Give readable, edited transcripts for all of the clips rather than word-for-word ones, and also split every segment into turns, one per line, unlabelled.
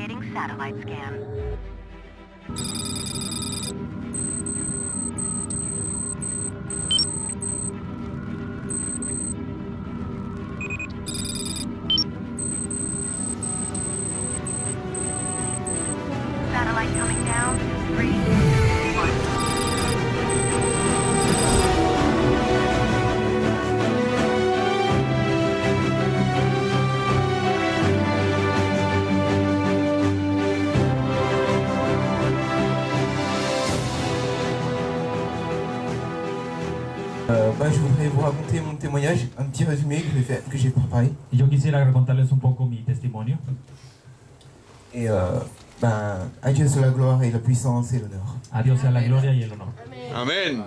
Initiating satellite scan. Satellite coming down. 3, 2, 1.
Je voudrais vous raconter mon témoignage, un petit résumé que j'ai préparé.
Yo quisiera contarles un poco mi testimonio.
Et à Dieu soit la gloire et la puissance et l'honneur.
A Dios sea la gloria y el honor.
Amén.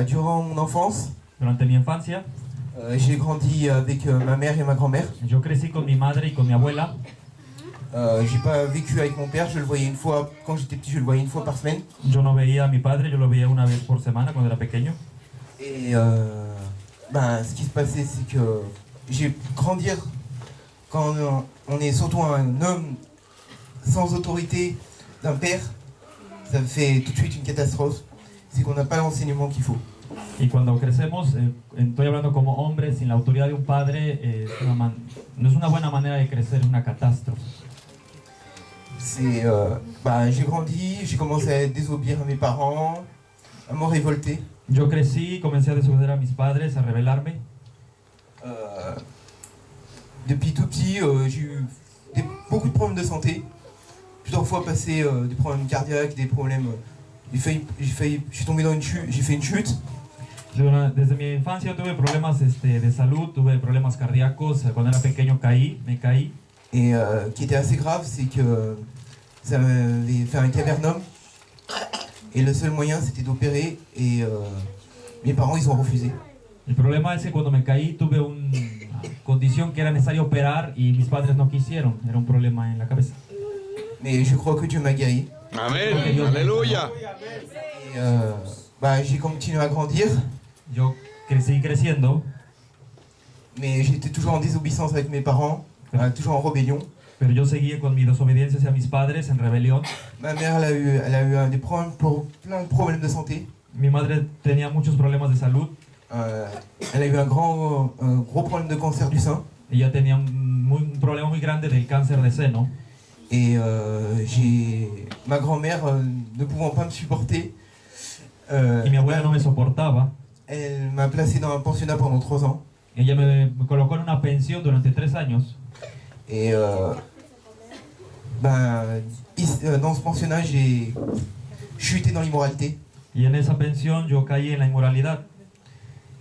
Durant mon enfance,
Durante mi infancia,
j'ai grandi avec ma mère et ma grand-mère.
yo crecí con mi madre y con mi abuela.
J'ai pas vécu avec mon père, je le voyais une fois, quand j'étais petit, je le voyais une fois par semaine.
Yo no veía a mi padre, yo lo veía una vez por semana cuando era pequeño.
Et ce qui se passait, c'est que j'ai grandir quand on est surtout un homme sans autorité d'un père, ça fait tout de suite une catastrophe. C'est qu'on n'a pas l'enseignement qu'il faut.
Y cuando crecemos, estoy hablando como hombre, sin la autoridad de un padre, no es una buena manera de crecer, es una catástrofe.
J'ai grandi, j'ai commencé à désobéir à mes parents, à me révolter.
Yo crecí, comencé a desobedecer a mis padres, a rebelarme.
Depuis tout petit, j'ai eu beaucoup de problèmes de santé. Plusieurs fois passé des problèmes cardiaques, des problèmes. Je suis tombé dans une chute, j'ai fait une chute.
Desde mi infancia tuve problemas de salud, tuve problemas cardíacos. Cuando era pequeño me caí.
Et qui était assez grave, c'est que ça m'avait fait un cavernome. Et le seul moyen, c'était d'opérer. Et mes parents, ils ont refusé.
El problema es que cuando me caí tuve una condición que era necesario operar y mis padres no quisieron. Era un problema en la cabeza.
Mais je crois que Dieu m'a guéri.
Amén. Aleluya.
Et j'ai continué à grandir.
Yo crecí creciendo.
Mais j'étais toujours en désobéissance avec mes parents, toujours en rébellion.
Pero yo seguía con mi desobediencia hacia mis padres en rebelión.
Ma mère, elle a eu des problèmes, plein de problèmes de santé.
Mi madre tenía muchos problemas de salud.
Elle a eu un gros problème de cancer du sein.
Ella tenía un problema muy grande del cáncer de seno.
Et ma grand-mère, ne pouvant pas me supporter,
y mi abuela no me soportaba.
Elle m'a placé dans un pensionnat pendant 3 ans.
Ella me colocó en una pensión durante 3 años.
Et dans ce pensionnat, j'ai chuté dans l'immoralité.
Y en esa pensión yo caí en la inmoralidad.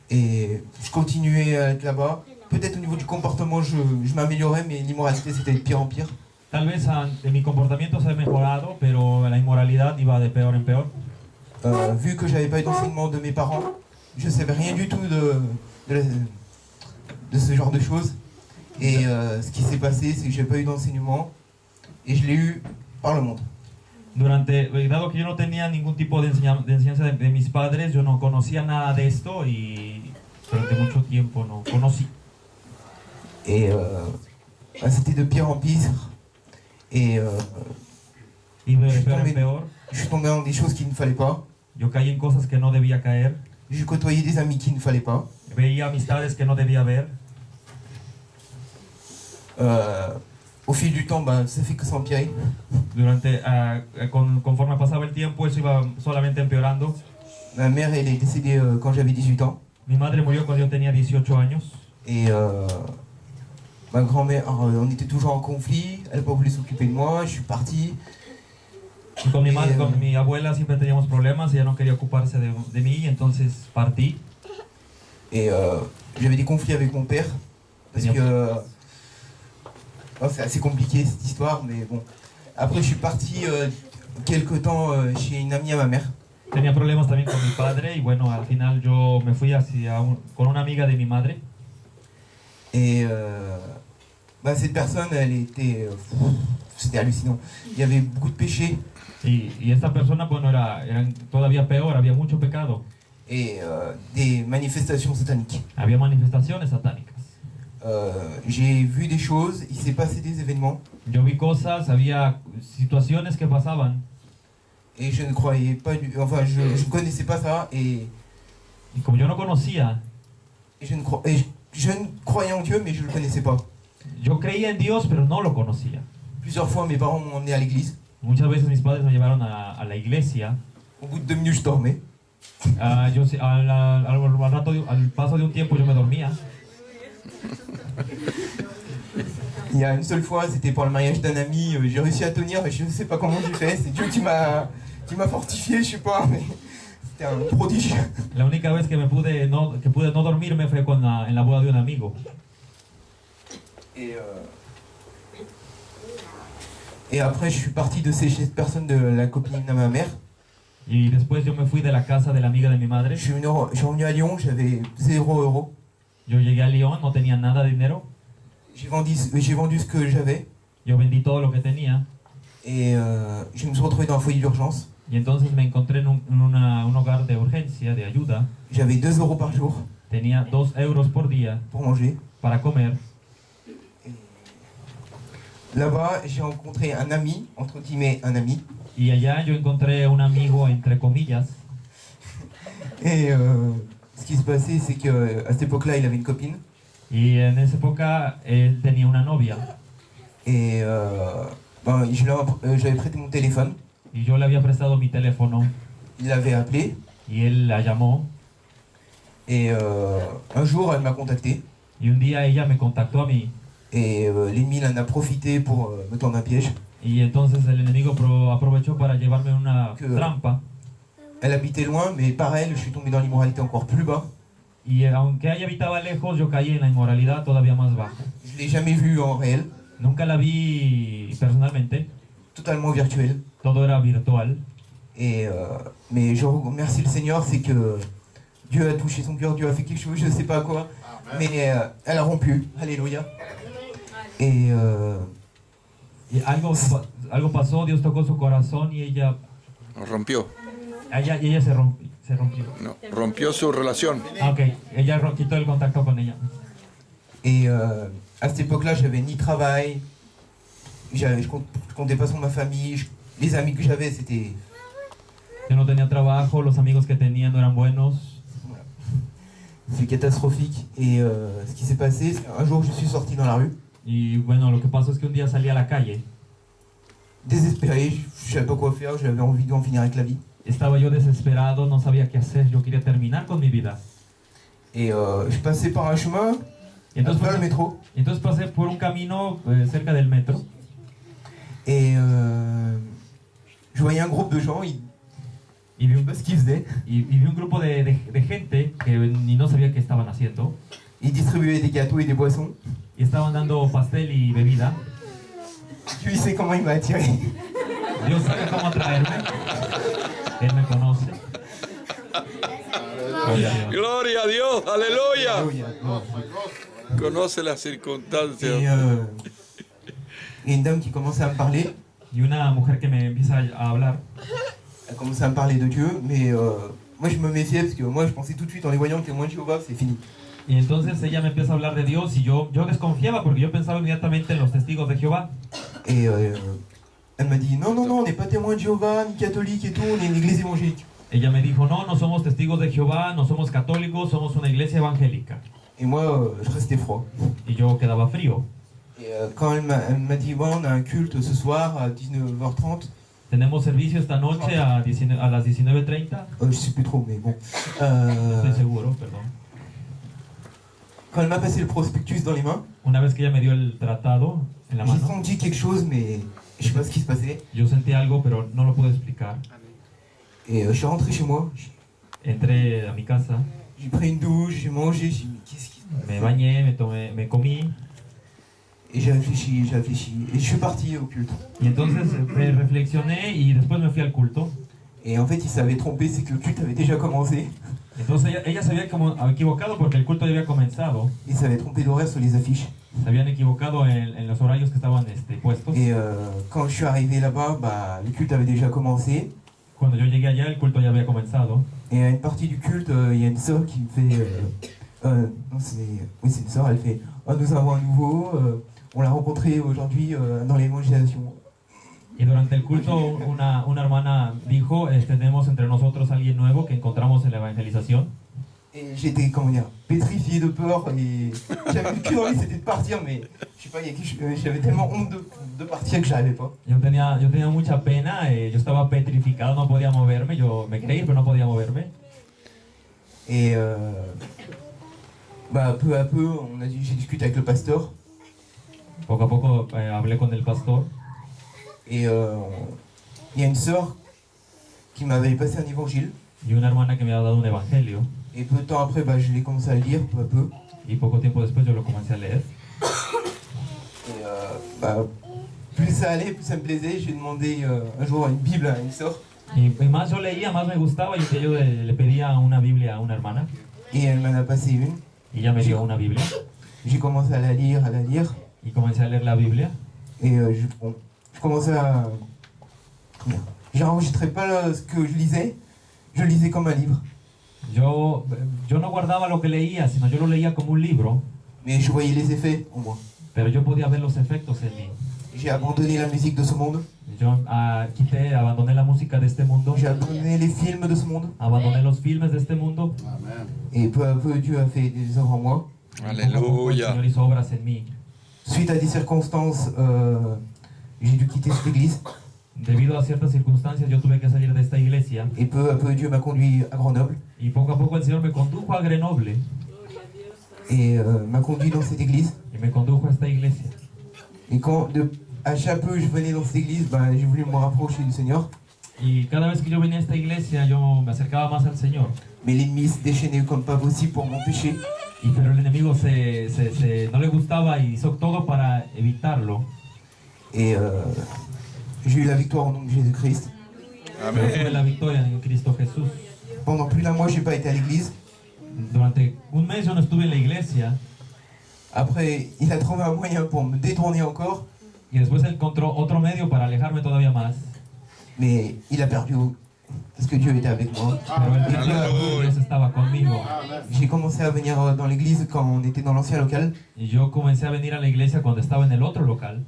Et je continuais à être là-bas. Peut-être au niveau du comportement, je m'améliorais, mais l'immoralité, c'était de pire en pire.
Tal vez mi comportamiento se ha mejorado, pero la inmoralidad iba de peor en peor.
Vu que j'avais pas eu d'enseignement de mes parents, je savais rien du tout de ce genre de choses. Et ce qui s'est passé, c'est que j'ai pas eu d'enseignement et je l'ai eu par le monde.
Dado que yo no tenía ningún tipo de enseñanza de mis padres, yo no conocía nada de esto y durante mucho tiempo no conocí.
Et c'était de pire en pire. Et je suis tombé dans des choses qu'il ne fallait pas.
Yo caí en cosas que no debía caer.
J'ai côtoyé des amis qu'il ne fallait pas.
Veía amistades que no debía ver.
Au fil du temps, ça fait que s'empirer.
Conforme pasaba el tiempo, eso iba solamente empeorando.
Ma mère, elle est décédée quand j'avais 18 ans.
Mi madre murió cuando yo tenía 18 años.
Et ma grand-mère, on était toujours en conflit. Elle n'a pas voulu s'occuper de moi. Je suis parti.
Con mi abuela siempre teníamos problemas. Ella no quería ocuparse de mí, entonces partí.
Et j'avais des conflits avec mon père. Parce que c'est assez compliqué cette histoire, mais bon. Après, je suis parti quelque temps chez une amie à ma mère.
Tenía problemas también con mi padre y bueno, al final yo me fui con una amiga de mi madre.
Et cette personne, elle était... c'était hallucinant. Il y avait beaucoup de péchés.
Y esta persona, bueno, era todavía peor, había mucho pecado.
Et des manifestations sataniques.
Había manifestaciones satánicas.
J'ai vu des choses, il s'est passé des événements,
Yo vi cosas, había situaciones que pasaban
et je ne croyais pas, enfin je ne connaissais pas ça, et
y como yo no conocía,
je ne croyais en Dieu, mais je ne le connaissais pas.
yo creía en Dios pero no lo conocía.
Plusieurs fois, mes parents m'ont emmené à l'église.
Muchas veces mis padres me llevaron a la iglesia.
Au bout de 2 minutes, je dormais.
Al paso de un tiempo yo me dormía.
Il y a une seule fois, c'était pour le mariage d'un ami, j'ai réussi à tenir, je ne sais pas comment j'ai fait, c'est Dieu qui m'a fortifié, je sais pas, mais c'était un prodige.
La única vez que pude no dormirme fue en la boda de un amigo.
Et après, je suis parti de cette personne, de la copine de ma mère.
Y después yo me fui de la casa de la amiga de mi madre.
Je suis revenu à Lyon, j'avais 0 euros.
Yo llegué a Lyon, no tenía nada de dinero.
J'ai vendu ce que j'avais.
Yo vendí todo lo que tenía.
Et je me suis retrouvé dans un foyer d'urgence.
Y entonces me encontré en un hogar de urgencia, de ayuda.
J'avais 2 euros par jour
Tenía 2 euros por día
pour manger.
para comer.
Là-bas, j'ai rencontré un ami, entre guillemets un ami.
Y allá yo encontré un amigo, entre comillas.
Et ce qui se passait, c'est qu'à cette époque-là, il avait une copine.
Y en esa época él tenía una novia.
Et j'avais prêté mon téléphone.
Y yo le había prestado mi teléfono.
Il l'avait appelé.
Y él la llamó.
Et un jour, elle m'a contacté.
Y un día ella me contactó a mí.
Et l'ennemi en a profité pour me tendre un piège.
Y entonces el enemigo aprovechó para llevarme una trampa.
Elle habitait loin, mais par elle, je suis tombé dans l'immoralité encore plus bas.
Y aunque ella habitaba lejos, yo caí en la inmoralidad todavía más bajo.
Je ne l'ai jamais vue en réel.
Nunca la vi personalmente.
Totalement virtuel.
Todo era virtual.
Et mais je remercie le Seigneur, c'est que Dieu a touché son cœur, Dieu a fait quelque chose, je ne sais pas quoi. Mais elle a rompu. Alléluia. Et
y algo pasó, Dios tocó su corazón y ella
Rompió.
se rompió.
No, rompió su relación.
Ok, ella quitó el contacto con ella.
Et à cette époque-là, j'avais ni travail, je comptais pas sur ma famille, les amis que j'avais, c'était...
Yo no tenía trabajo, los amigos que tenía no eran buenos.
Voilà. C'est catastrophique. Et ce qui s'est passé, un jour, je suis sorti dans la rue.
Y bueno, lo que pasó es que un día salí a la calle.
Désespéré, je savais pas quoi faire, j'avais envie d'en finir avec la vie.
Estaba yo desesperado, no sabía qué hacer, yo quería terminar con mi vida.
Et je passais par un chemin,
Y entonces,
le métro.
entonces pasé por un camino cerca del metro.
Et je voyais un groupe de gens,
Y
je
vi
sais
un,
pas ce qu'ils faisaient.
y vi un grupo de gente que ni no sabía qué estaban haciendo.
Ils distribuaient des gâteaux et des boissons.
Y estaban dando pastel y bebida.
Dieu sait comment il m'a attiré.
Dios sabe cómo atraerme. Él me conoce. Gloria a Dios.
Gloria a Dios, aleluya.
Alléluia.
Conoce las
Et
circunstancias.
et une dame qui commençait à me parler.
Y una mujer que me empieza a hablar.
Elle commençait à me parler de Dieu, mais moi je me méfiais parce que moi je pensais tout de suite en les voyant que témoins de Jéhovah, c'est fini.
Y entonces ella me empieza a hablar de Dios y yo desconfiaba porque yo pensaba inmediatamente en los testigos de Jehová.
Et elle m'a dit non, on n'est pas témoins de Jéhovah, ni catholiques et tout, on est une église évangélique.
Ella me dijo, no somos testigos de Jehová, no somos católicos, somos una iglesia evangélica.
Et moi je restais froid.
Y yo quedaba frío.
Et quand elle m'a dit bon, on a un culte ce soir à 19h30,
Tenemos servicio esta noche a las 19:30.
je sais plus trop, mais bon.
Estoy seguro, perdón.
Quand elle m'a passé le prospectus dans les mains,
Una vez que ella me dio el tratado en la
j'ai
mano,
senti quelque chose, mais je sais pas ce qui se passait.
yo sentí algo, pero no lo pude explicar.
Et je suis rentré chez moi,
Entré a mi casa,
j'ai pris une douche, j'ai mangé, j'ai dit mais qu'est-ce qui se passe?
me bañé, me comí,
Et j'ai réfléchi, et je suis parti au culte.
y entonces reflexioné y después me fui al culto.
Et en fait, il s'avait trompé, c'est que le culte avait déjà commencé.
Entonces ella se había equivocado porque el culto ya había comenzado.
Il s'avait trompé d'horaire sur les affiches.
Se habían equivocado en los horarios que estaban puestos.
Et quand je suis arrivé là-bas, le culte avait déjà commencé.
Cuando yo llegué allá, el culto ya había comenzado.
Et à une partie du culte, il y a une sœur qui me fait Non, oui, c'est une sœur, elle fait oh, nous avons un nouveau, on l'a rencontré aujourd'hui dans l'évangélisation.
Y durante el culto una hermana dijo, tenemos entre nosotros a alguien nuevo que encontramos en la evangelización.
Et j'étais, comment dire, pétrifié de peur et j'avais qu'une envie, c'était de partir, mais je sais pas, j'avais tellement honte de partir que j'arrivais pas.
Yo tenía mucha pena, yo estaba petrificado, no podía moverme, yo me quería ir pero no podía moverme.
Et peu à peu, j'ai discuté avec le pasteur.
Poco a poco hablé con el pastor.
Et il y a une sœur qui m'avait passé un évangile.
Y una hermana que me había dado un evangelio.
Et peu de temps après, je l'ai commencé à le lire, peu à peu.
Y poco tiempo después yo lo comencé a leer.
Et plus ça allait, plus ça me plaisait. J'ai demandé un jour une Bible à une sœur.
Y más yo leía, más me gustaba, y yo le pedía una Biblia a una hermana.
Et elle m'en a passé une.
Y ella me dio una Biblia.
J'ai commencé à la lire.
Y comencé a leer la Biblia.
Et je commençais à... J'enregistrais pas ce que je lisais comme un livre.
Yo no guardaba lo que leía, sino yo lo leía como un libro.
Mais je voyais les effets en moi.
Pero yo podía ver los efectos en mí.
J'ai abandonné la musique de ce monde.
Yo abandoné la música de este mundo.
J'ai abandonné les films de ce monde.
Abandoné los filmes de este mundo.
Amen.
Et peu à peu, Dieu a fait des œuvres en moi.
Aleluya.
El Señor hizo obras en mí.
Suite à des circonstances, j'ai dû quitter cette église.
Debido a ciertas circunstancias, yo tuve que salir de esta iglesia.
Et peu à peu, Dieu m'a conduit à Grenoble.
Y poco a poco el Señor me condujo a Grenoble.
Et m'a conduit dans cette église.
Y me condujo a esta iglesia.
Et à chaque peu je venais dans cette église, j'ai voulu me rapprocher du Seigneur.
Y cada vez que yo venía a esta iglesia, yo me acercaba más al Señor.
Mais l'ennemi se déchaînait comme pas possible pour m'empêcher.
Pero el enemigo no le gustaba y hizo todo para evitarlo.
Et j'ai eu la victoire au nom de Jésus-Christ.
Pero tuve la victoria en Cristo Jesús.
Pendant plus d'un mois, j'ai pas été à l'église.
Durante un mes yo no estuve en la iglesia.
Après, il a trouvé un moyen pour me détourner encore.
Y después encontró otro medio para alejarme todavía más.
Mais il a perdu parce que Dieu était avec moi.
Pero él perdió, Dios estaba conmigo.
J'ai commencé à venir dans l'église quand on était dans l'ancien local.
Y yo comencé a venir a la iglesia cuando estaba en el otro local.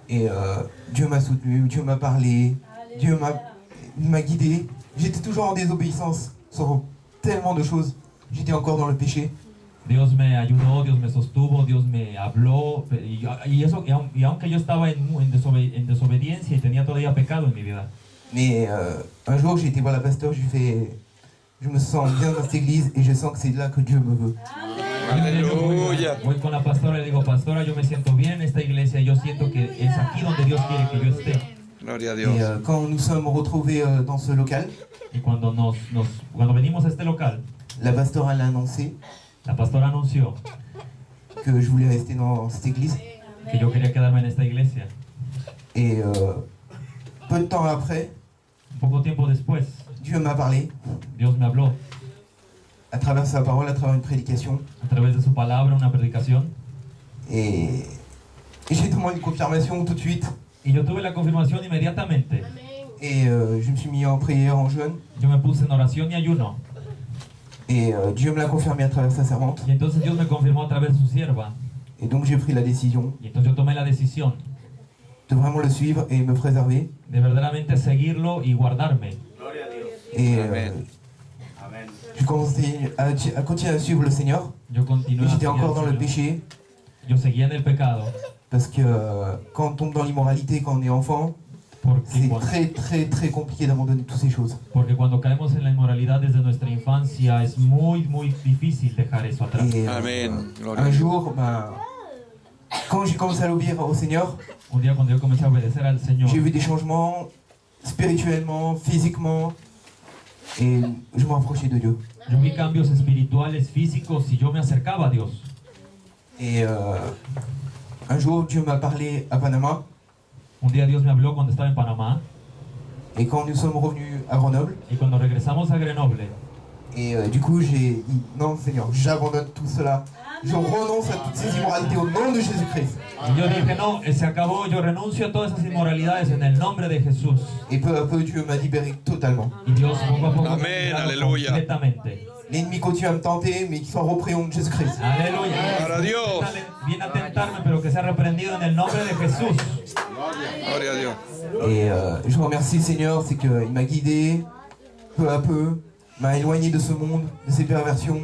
Et Dieu m'a soutenu, Dieu m'a parlé, Dieu m'a guidé. J'étais toujours en désobéissance sur tellement de choses. J'étais encore dans le péché.
Dios me ayudó, Dios me sostuvo, Dios me habló. Y aunque yo estaba en desobediencia y tenía todavía pecado en mi vida.
Mais un jour, j'ai été voir la pasteur, je me sens bien dans cette église et je sens que c'est là que Dieu me veut.
Aleluya.
Voy con la pastora y le digo, pastora, yo me siento bien en esta iglesia, yo siento que es aquí donde Dios quiere que yo esté.
Gloria a
Et
Dios.
quand nous sommes retrouvés dans ce local,
Y cuando venimos a este local,
la pastorale a annoncé
la pastora anunció
que je voulais rester dans cette église.
que yo quería quedarme en esta iglesia.
Et peu de temps après,
Un poco tiempo después,
Dieu m'a parlé
Dios me habló
à travers sa parole, à travers une prédication.
a través de su palabra, una predicación.
Et j'ai demandé une confirmation tout de suite.
Y yo tuve la confirmación inmediatamente.
Et je me suis mis en prière, en jeûne.
Yo me puse en oración y ayuno.
Et Dieu me l'a confirmé à travers sa servante.
Y entonces Dios me confirmó a través de su sierva.
Et donc j'ai pris la décision
Y entonces yo tomé la decisión
de vraiment le suivre et me préserver.
de verdaderamente seguirlo y guardarme.
Et
Amen.
je commençais à continuer à suivre le Seigneur.
Yo continué.
Mais
a
j'étais
seguir
encore
al
dans le
Señor.
péché.
Yo seguía en el pecado.
Parce que quand on tombe dans l'immoralité, quand on est enfant, c'est très compliqué d'abandonner toutes ces choses.
Porque cuando caemos en la inmoralidad desde nuestra infancia es muy difícil dejar eso atrás.
Et
Amén. Gloria a
un
Dios.
jour, quand j'ai commencé à l'obéir au Seigneur,
Un día cuando yo comencé a obedecer al Señor,
j'ai vu des changements spirituellement, physiquement, et je me rapprochais de Dieu.
yo vi cambios espirituales, físicos y yo me acercaba a Dios.
Et un jour, Dieu m'a parlé à Panama,
Un día Dios me habló cuando estaba en Panamá
et quand nous sommes revenus à Grenoble,
y cuando regresamos a Grenoble,
et du coup j'ai dit, non Seigneur, j'abandonne tout cela, je renonce à toutes ces immoralités au nom de Jésus-Christ.
y yo dije, no, se acabó, yo renuncio a todas esas inmoralidades en el nombre de Jesús.
Et peu à peu, Dieu m'a libéré totalement.
Y Dios poco a poco me
Amén,
liberó
aleluya.
completamente.
l'ennemi continue à me tenter, mais qu'il soit repris au nom de Jésus-Christ.
Aleluya.
Para Dios.
Viene a tentarme, pero que sea reprendido en el nombre de Jesús.
Gloria a Dios.
Et je remercie le Seigneur, c'est qu'il m'a guidé peu à peu, m'a éloigné de ce monde, de ses perversions.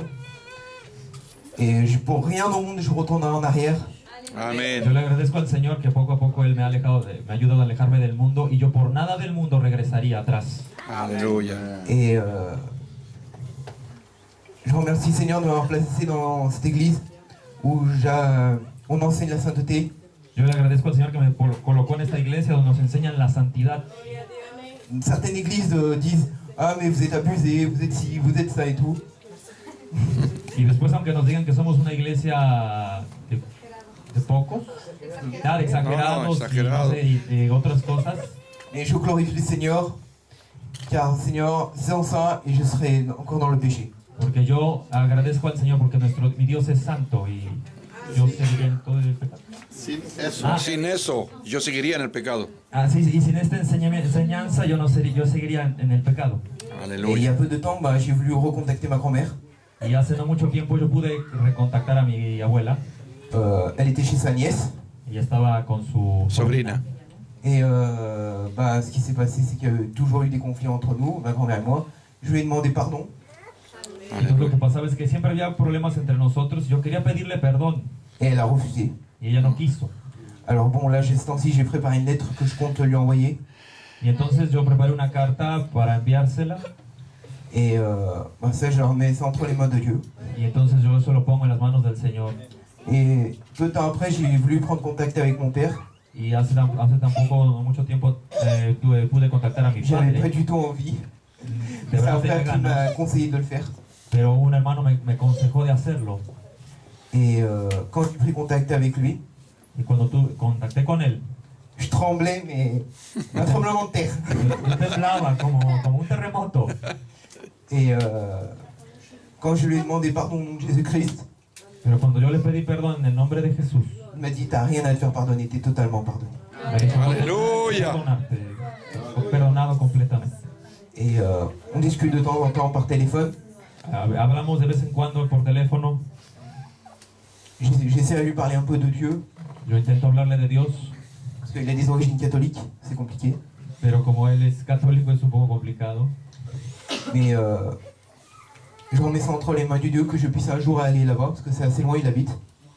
Et pour rien au monde, je retournerai en arrière.
Yo
Amén.
le agradezco al Señor que poco a poco Él me ha ayudado a alejarme del mundo y yo por nada del mundo regresaría atrás.
Aleluya.
Et je remercie le Seigneur de m'avoir placé dans cette église où on enseigne la sainteté.
Yo le agradezco al Señor que me colocó en esta iglesia donde nos enseñan la santidad.
Certaines églises disent « Ah mais vous êtes abusés, vous êtes ci, vous êtes ça et tout ».
Y después, aunque nos digan que somos una iglesia de pocos, exagerados,
No, exagerado.
y otras cosas,
Mais je glorifie le Seigneur, car le Seigneur c'est en ça et je serai encore dans le péché.
porque yo agradezco al Señor porque mi Dios es santo y yo seguiré en todo el pecado.
Sin eso, yo seguiría en el pecado.
Sí, y sin esta enseñanza yo seguiría en el pecado.
Et il y
Aleluya.
a peu de temps, j'ai voulu recontacter ma grand-mère.
Y hace no mucho tiempo yo pude recontactar a mi abuela.
Elle était chez sa nièce.
Ella estaba con su
Sobrina.
Et ce qui s'est passé, c'est qu'il y a toujours eu des conflits entre nous, ma grand-mère et moi. Je lui ai demandé pardon.
Entonces lo que pasaba es que siempre había problemas entre nosotros. Yo quería pedirle perdón
Et elle a refusé.
y ella no quiso.
Alors bon, là, ce temps-ci, j'ai préparé une lettre que je compte lui envoyer.
Y entonces yo preparé una carta para enviársela
Et ça, je leur mets ça entre les mains de Dieu.
y entonces yo eso lo pongo en las manos del Señor.
Et peu de temps après, j'ai voulu prendre contact avec mon père.
Y hace tampoco mucho tiempo pude contactar a mi
J'avais pas
padre.
du tout envie.
De
C'est un
verdad
frère
tenía
qui m'a
ganas,
conseillé de le faire.
pero un hermano me aconsejó de hacerlo.
Et quand j'ai pris contact avec lui,
Y cuando contacté con él,
je tremblais, mais un tremblement de terre.
yo temblaba como un terremoto.
Et quand je lui ai demandé pardon au nom de Jésus-Christ,
Pero cuando yo le pedí perdón en el nombre de Jesús,
il m'a dit t'as rien à te faire pardonner, t'es totalement pardonné.
me dijo, "No
Aleluya.
perdonarte, perdonado completamente".
Et on discute de temps en temps par téléphone.
Hablamos de vez en cuando por teléfono.
J'essaie de lui parler un peu de Dieu,
Yo intento hablarle de Dios,
parce qu'il a des origines catholiques, c'est compliqué.
pero como él es católico es un poco complicado.
Mais je remets ça entre les mains de Dieu, que je puisse un jour aller là-bas, parce que c'est assez loin, il habite.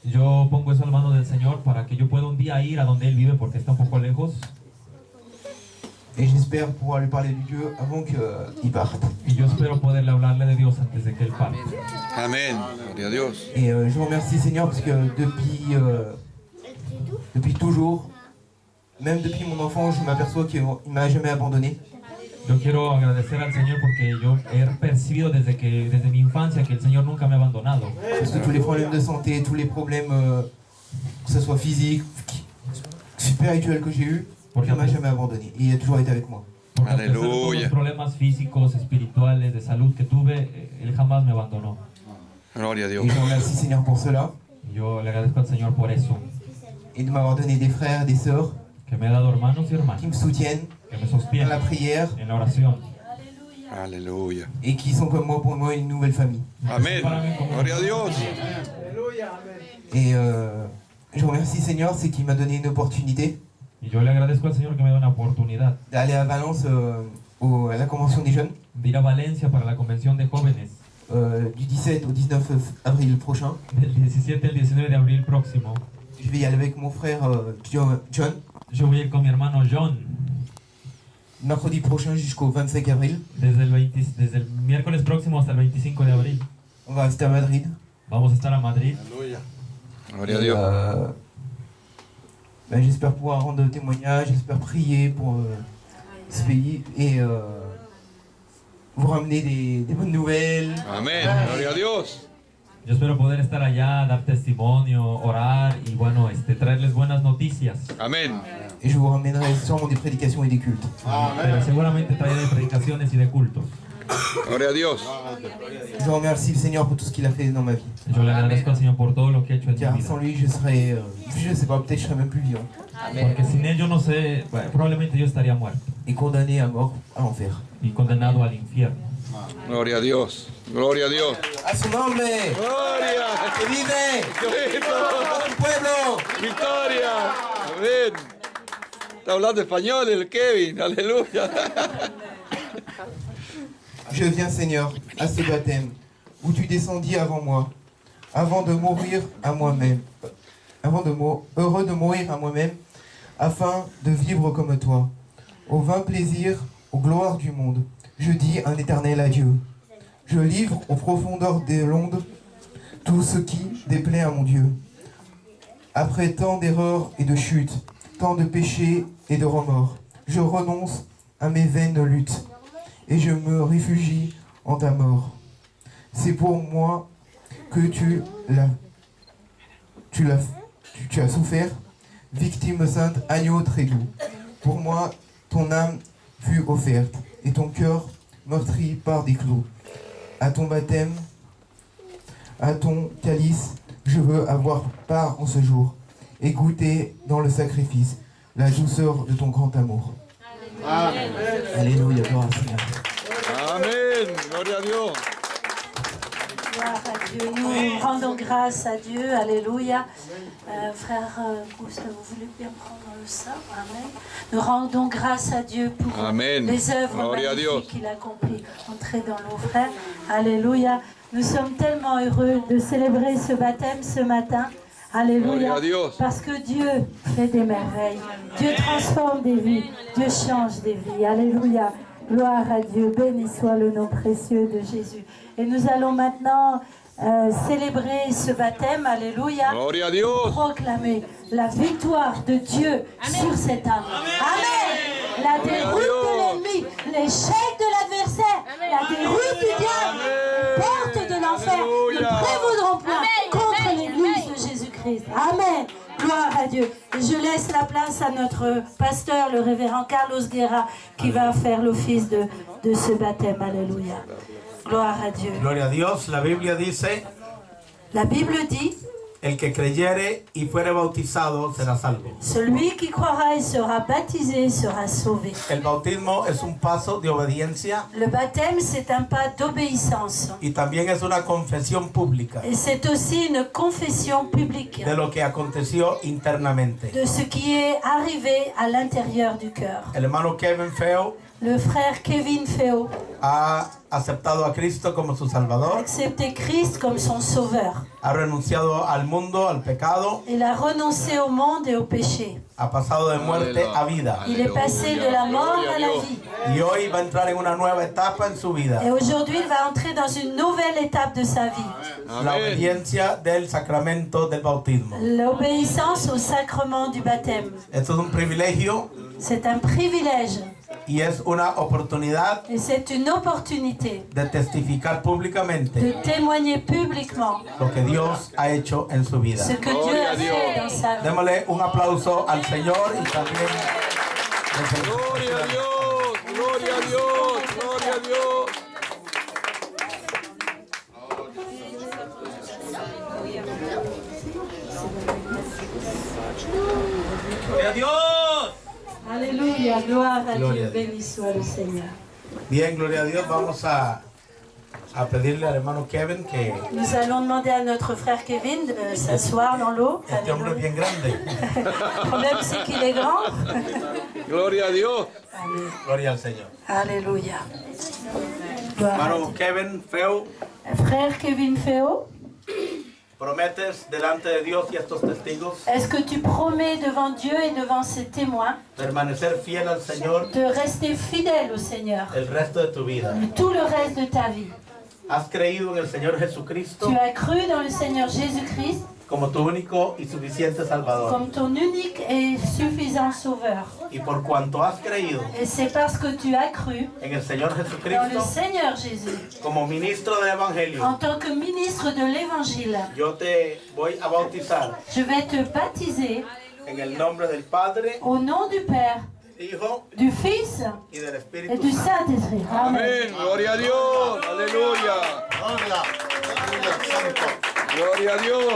Yo pongo eso en las manos del Señor para que yo pueda un día ir a donde Él vive porque está un poco lejos.
Et j'espère pouvoir lui parler de Dieu avant qu'il parte.
Y yo espero poderle hablarle de Dios antes de que Él parte.
Amén. Gloria a Dios.
Et je vous remercie Seigneur, parce que depuis toujours, même depuis mon enfance, je m'aperçois qu'il ne m'a jamais abandonné.
Yo quiero agradecer al Señor porque yo he percibido desde mi infancia que el Señor nunca me ha abandonado.
Parce que tous les problèmes de santé, tous les problèmes, que ce soit physique, spirituel que j'ai eu, il ne m'a jamais abandonné. Et il a toujours été avec moi.
Porque a pesar de todos los
Aleluya.
problemas físicos, espirituales, de salud que tuve, Él jamás me abandonó.
Gloria a Dios.
Et je vous remercie Seigneur pour cela,
Y yo le agradezco al Señor por eso,
et de m'avoir donné des frères, des sœurs
que me ha dado hermanos y
qui
hermanas,
me soutiennent
que me
dans
sostienen
la prière
en la oración.
Aleluya.
et qui sont comme moi pour moi une nouvelle famille.
Amén. Gloria a Dios.
Et je vous remercie Seigneur, c'est qu'il m'a donné une opportunité
Y yo le agradezco al Señor que me da una oportunidad
d'aller à Valence à la convention des jeunes
de ir a Valencia para la convención de jóvenes
du 17 au 19 avril prochain.
del 17 al 19 de abril próximo.
Je vais y aller avec mon frère John,
Yo voy a ir con mi hermano John
mercredi prochain jusqu'au 25 avril.
desde el miércoles próximo hasta el 25 de abril.
On va rester à Madrid.
Vamos a estar a Madrid.
Gloria a
Et,
Dios.
j'espère pouvoir rendre témoignage, j'espère prier pour ce pays et vous ramener des bonnes nouvelles.
Amén. Gloria a Dios.
Yo espero poder estar allá, dar testimonio, orar y bueno, traerles buenas noticias.
Amén.
Et je vous ramènerai sûrement des prédications et des cultes.
Pero seguramente traeré predicaciones y de cultos.
Gloria a Dios.
Je remercie le Seigneur pour tout ce qu'il a fait dans ma vie.
Yo le agradezco al Señor por todo lo que ha hecho en mi
Car
vida.
sans lui, je serais, je sais pas, peut-être je serais même plus vivant.
Porque sin él yo no sé, bueno, probablemente yo estaría muerto
Et condamné à mort, à l'enfer.
y condenado al infierno.
Gloria a Dios. Gloria a Dios.
A su nombre.
Gloria.
Que vive
Cristo.
todo el pueblo.
Victoria. Amén. Está hablando español el Kevin. Aleluya.
Je viens, Seigneur, à ce baptême où tu descendis avant moi, avant de mourir à moi-même, heureux de mourir à moi-même, afin de vivre comme toi, au vain plaisir, aux gloires du monde. Je dis un éternel adieu. Je livre aux profondeurs des l'onde tout ce qui déplaît à mon Dieu. Après tant d'erreurs et de chutes, tant de péchés et de remords, je renonce à mes vaines luttes et je me réfugie en ta mort. C'est pour moi que tu as souffert, victime sainte, agneau très doux. Pour moi, ton âme fut offerte et ton cœur meurtri par des clous. À ton baptême, à ton calice, je veux avoir part en ce jour et goûter dans le sacrifice la douceur de ton grand amour. Amen. Alléluia, gloire au Seigneur.
Amén. Gloria a Dios.
Gloire à Dieu. Nous rendons grâce à Dieu. Alléluia. Frère Gustave, vous voulez bien prendre ça? Amen. Nous rendons grâce à Dieu pour
Amen.
les œuvres
Gloria a Dios.
magnifiques qu'il a accomplies. Entrez dans l'eau, frère. Alléluia. Nous sommes tellement heureux de célébrer ce baptême ce matin. Alléluia.
Gloria a Dios.
Parce que Dieu fait des merveilles. Dieu transforme des vies. Dieu change des vies. Alléluia. Gloire à Dieu. Béni soit le nom précieux de Jésus. Et nous allons maintenant célébrer ce baptême. Alléluia.
Gloria a Dios.
Proclamer la victoire de Dieu sur cette âme. Amen. La déroute de l'ennemi, l'échec de l'adversaire, la déroute du diable, les portes de l'enfer ne prévaudront point contre l'église de Jésus-Christ. Amen. Gloire à Dieu. Et je laisse la place à notre pasteur, le révérend Carlos Guerra, qui va faire l'office de ce baptême. Alléluia. Gloire à Dieu.
Gloria a Dios. La Biblia dice,
La Bible dit,
el que creyere y fuere bautizado será salvo.
celui qui croira et sera baptisé sera sauvé.
El bautismo es un paso de obediencia
Le baptême, c'est un pas d'obéissance.
y también es una confesión pública
Et c'est aussi une confession publique
de lo que aconteció internamente.
de ce qui est arrivé à l'intérieur du cœur.
El hermano Kevin Feo
Le frère Kevin Feo
ha aceptado a Cristo como su
a
Salvador,
accepté Christ comme son sauveur.
ha renunciado al mundo, al pecado,
Il a renoncé au monde et au péché.
ha pasado de muerte a vida
Il est passé de la mort à la vie.
y hoy va a entrar en una nueva etapa en su vida,
Et aujourd'hui, il va entrer dans une nouvelle étape de sa vie.
la
Amén.
obediencia del sacramento del bautismo.
L'obéissance au sacrement du baptême.
Esto es un privilegio
C'est un privilège
y es una oportunidad
et c'est une opportunité
de testificar públicamente
de témoigner publiquement
lo que Dios ha hecho en su vida.
ce que Dieu a fait dans sa vie.
Démosle un aplauso al Señor y también
Gloria a Dios. Gloria a Dios. Gloria a Dios.
¡Gloria a Dios!
Alléluia, gloire à
Gloria
Dieu,
a Dios.
béni soit le Seigneur.
Bien, gloria a Dios. Vamos a pedirle al hermano Kevin que
Nous allons demander à notre frère Kevin de s'asseoir dans l'eau.
este hombre es bien grande.
Le problème, c'est qu'il est grand.
Gloria a Dios.
Gloria al Señor.
Alléluia. Gloire à
Hermano Kevin Feo,
Dieu. Frère Kevin Feo,
prometes delante de Dios y estos testigos
est-ce que tu promets devant Dieu et devant ses témoins
permanecer fiel al Señor
de rester fidèle au Seigneur
el resto de tu vida?
tout le reste de ta vie?
¿Has creído en el Señor Jesucristo
Tu as cru dans le Seigneur Jésus-Christ
como tu único y suficiente Salvador?
comme ton unique et suffisant sauveur.
Y por cuanto has creído
Et c'est parce que tu as cru
en el Señor
dans le
Jesucristo
Seigneur Jésus
como ministro del Evangelio,
en tant que ministre de l'Évangile.
yo te voy a bautizar
Je vais te baptiser
en el nombre del Padre,
au nom du Père,
Hijo
du Fils
y del
et
Espíritu
du
Santo.
Saint-Esprit. Amen.
Amén. Gloria a Dios. Aleluya. Gloria a Dios.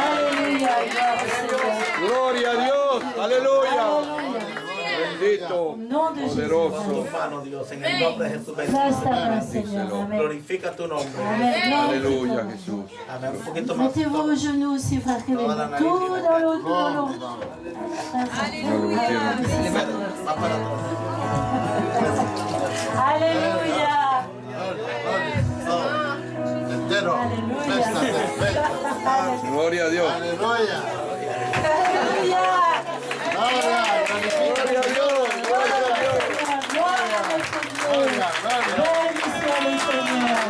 Alléluia, gloire au Seigneur.
Gloria a Dios. Aleluya.
Alléluia.
Bendito,
Au nom de Jésus.
poderoso.
Tu mano, Dios, en el nombre de Jesús.
Place ta main, Seigneur. Amen.
Glorifica tu nombre.
Amen. Gloire à
Aleluya,
toi.
Jesús.
Amén. Un poquito más.
Mettez-vous aux genoux aussi, frère Kevin. Tout dans l'eau, tout dans l'eau.
Más para atrás.
Alléluia.
Entero.
Alléluia.
Gloria a Dios.
Aleluya.
Alléluia.
Gloria. Glorifica a Dios. Gloria a Dios.
Gloire à notre Dieu. Béni soit le Seigneur.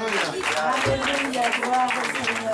Alléluia. Gloire au Seigneur.